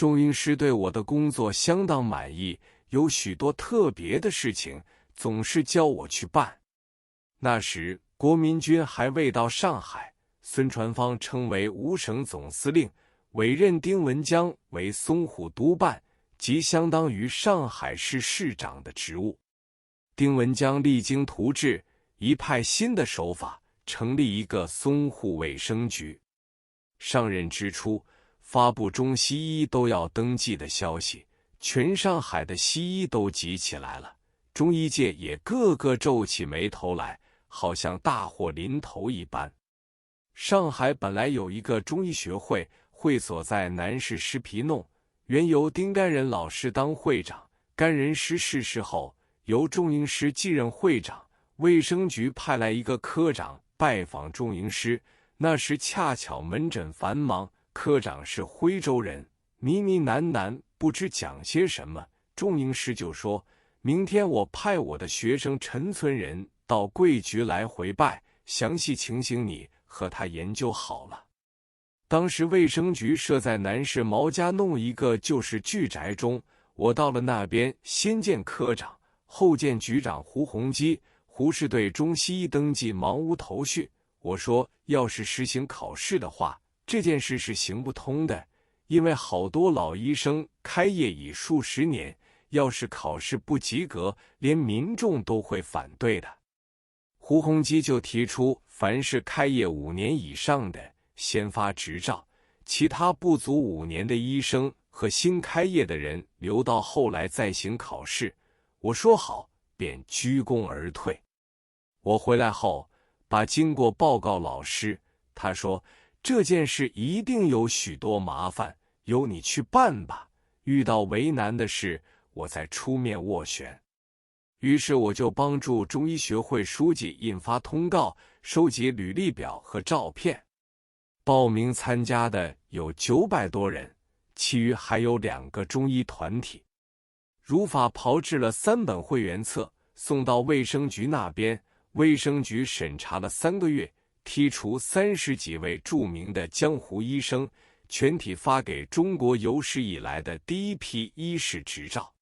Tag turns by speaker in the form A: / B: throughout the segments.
A: 中英师对我的工作相当满意，有许多特别的事情总是叫我去办。那时国民军还未到上海，孙传芳称为五省总司令，委任丁文江为淞沪督办，即相当于上海市市长的职务。丁文江励精图治，一派新的手法，成立一个淞沪卫生局。上任之初，发布中西医都要登记的消息，全上海的西医都急起来了，中医界也个个皱起眉头来，好像大祸临头一般。上海本来有一个中医学会，会所在南市狮皮弄，原由丁甘仁老师当会长，甘仁师逝世后，由仲英师继任会长。卫生局派来一个科长拜访仲英师，那时恰巧门诊繁忙，科长是徽州人，呢呢喃喃不知讲些什么。仲英师就说：“明天我派我的学生陈存仁到贵局来回拜，详细情形你和他研究好了。”当时卫生局设在南市毛家弄一个就是巨宅中，我到了那边，先见科长，后见局长胡鸿基。胡氏对中西医登记茫无头绪，我说要是实行考试的话，这件事是行不通的，因为好多老医生开业已数十年，要是考试不及格，连民众都会反对的。胡鸿基就提出，凡是开业5年以上的，先发执照，其他不足5年的医生和新开业的人留到后来再行考试。我说好，便鞠躬而退。我回来后，把经过报告老师，他说这件事一定有许多麻烦，由你去办吧，遇到为难的事，我再出面斡旋。于是我就帮助中医学会书记印发通告，收集履历表和照片。报名参加的有900多人，其余还有2个中医团体。如法炮制了3本会员册，送到卫生局那边，卫生局审查了3个月，剔除30几位著名的江湖医生，全体发给中国有史以来的第一批医师执照。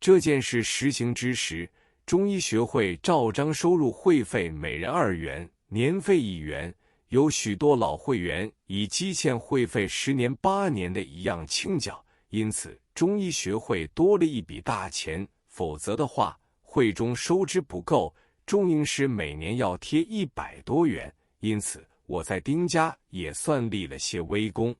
A: 这件事实行之时，中医学会照章收入会费每人2元，年费1元，有许多老会员已积欠会费10年8年的一样清缴，因此中医学会多了一笔大钱，否则的话，会中收支不够，仲英师每年要贴100多元，因此我在丁家也算立了些微功。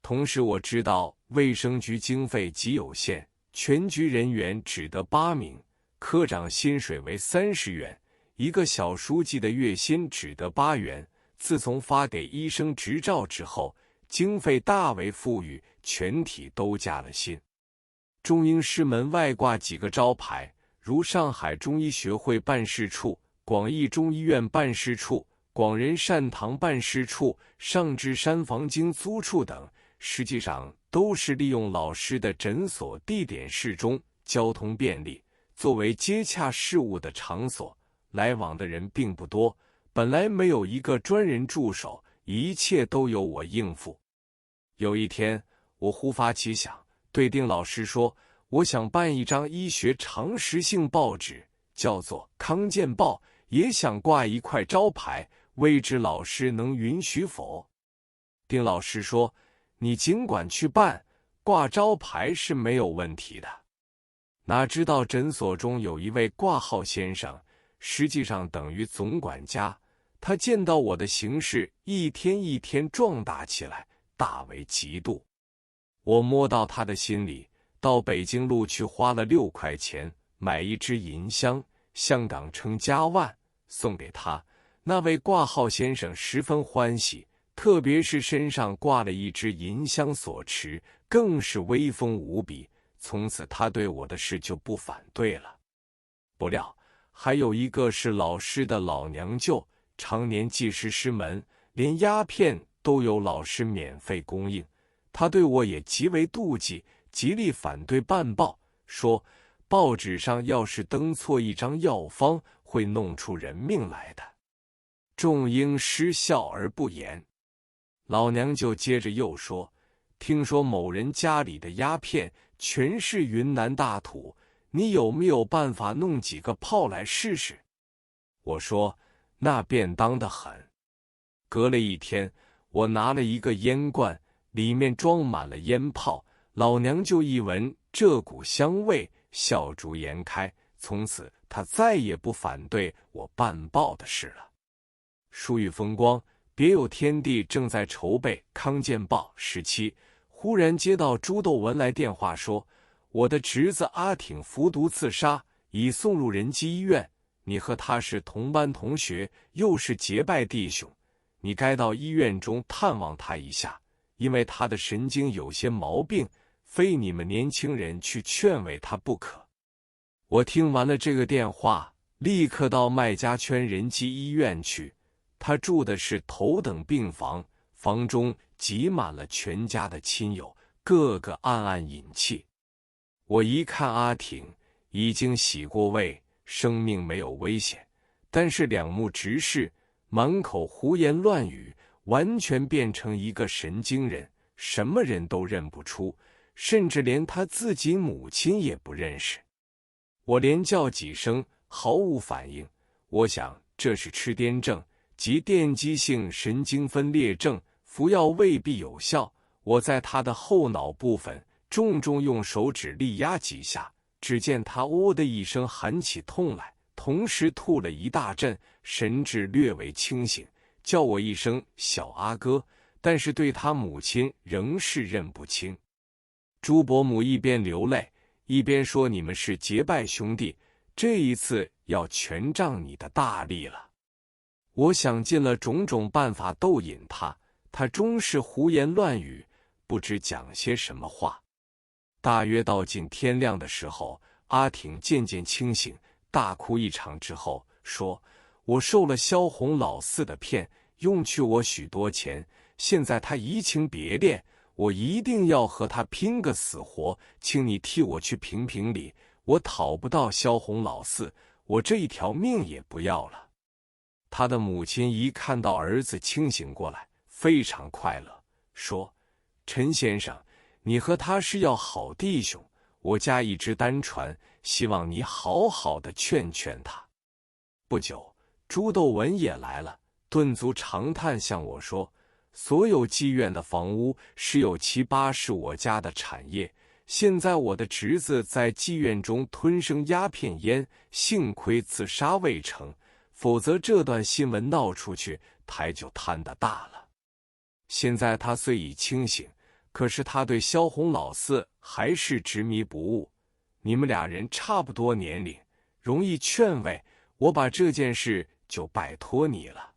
A: 同时我知道卫生局经费极有限，全局人员只得8名，科长薪水为30元，一个小书记的月薪只得8元。自从发给医生执照之后，经费大为富裕，全体都加了薪。仲英师门外挂几个招牌，如上海中医学会办事处、广义中医院办事处、广仁善堂办事处、上至山房经租处等，实际上都是利用老师的诊所地点适中，交通便利，作为接洽事务的场所，来往的人并不多，本来没有一个专人驻守，一切都由我应付。有一天，我忽发奇想，对丁老师说，我想办一张医学常识性报纸，叫做《康健报》，也想挂一块招牌，未知老师能允许否？丁老师说，你尽管去办，挂招牌是没有问题的。哪知道诊所中有一位挂号先生，实际上等于总管家，他见到我的形势一天一天壮大起来，大为嫉妒。我摸到他的心里，到北京路去花了6块钱买一支银香，香港称家万，送给他。那位挂号先生十分欢喜，特别是身上挂了一支银香所持，更是威风无比。从此他对我的事就不反对了。不料还有一个是老师的老娘舅，常年寄食师门，连鸦片都有老师免费供应。他对我也极为妒忌，极力反对办报，说报纸上要是登错一张药方，会弄出人命来的。仲英师笑而不言。老娘舅接着又说，听说某人家里的鸦片全是云南大土，你有没有办法弄几个炮来试试？”我说：“那便当得很。”隔了一天，我拿了一个烟罐，里面装满了烟炮，老娘就一闻这股香味，笑逐颜开。从此她再也不反对我办报的事了。疏雨风光，别有天地正在筹备《康健报》17，忽然接到朱斗文来电话说，我的侄子阿挺服毒自杀，已送入仁济医院。你和他是同班同学，又是结拜弟兄，你该到医院中探望他一下，因为他的神经有些毛病，非你们年轻人去劝慰他不可。我听完了这个电话，立刻到麦家圈仁济医院去。他住的是头等病房，房中挤满了全家的亲友，个个暗暗饮气。我一看阿挺已经洗过胃，生命没有危险，但是两目直视，满口胡言乱语，完全变成一个神经人，什么人都认不出，甚至连他自己母亲也不认识。我连叫几声，毫无反应。我想这是痴癫症，即电击性神经分裂症，服药未必有效。我在他的后脑部分重重用手指力压几下，只见他喔的一声喊起痛来，同时吐了一大阵，神志略为清醒，叫我一声小阿哥，但是对他母亲仍是认不清。朱伯母一边流泪一边说，你们是结拜兄弟，这一次要全仗你的大力了。我想尽了种种办法逗引他，他终是胡言乱语，不知讲些什么话。大约到近天亮的时候，阿挺渐渐清醒，大哭一场之后说，我受了萧红老四的骗，用去我许多钱，现在他移情别恋，我一定要和他拼个死活，请你替我去评评理，我讨不到萧红老四，我这一条命也不要了。他的母亲一看到儿子清醒过来，非常快乐，说，陈先生，你和他是要好弟兄，我家一只单传，希望你好好的劝劝他。不久，朱斗文也来了，顿足长叹向我说，所有妓院的房屋十有七八是我家的产业，现在我的侄子在妓院中吞生鸦片烟，幸亏自杀未成，否则这段新闻闹出去，台就摊得大了。现在他虽已清醒，可是他对萧红老四还是执迷不悟。你们俩人差不多年龄，容易劝慰，我把这件事就拜托你了。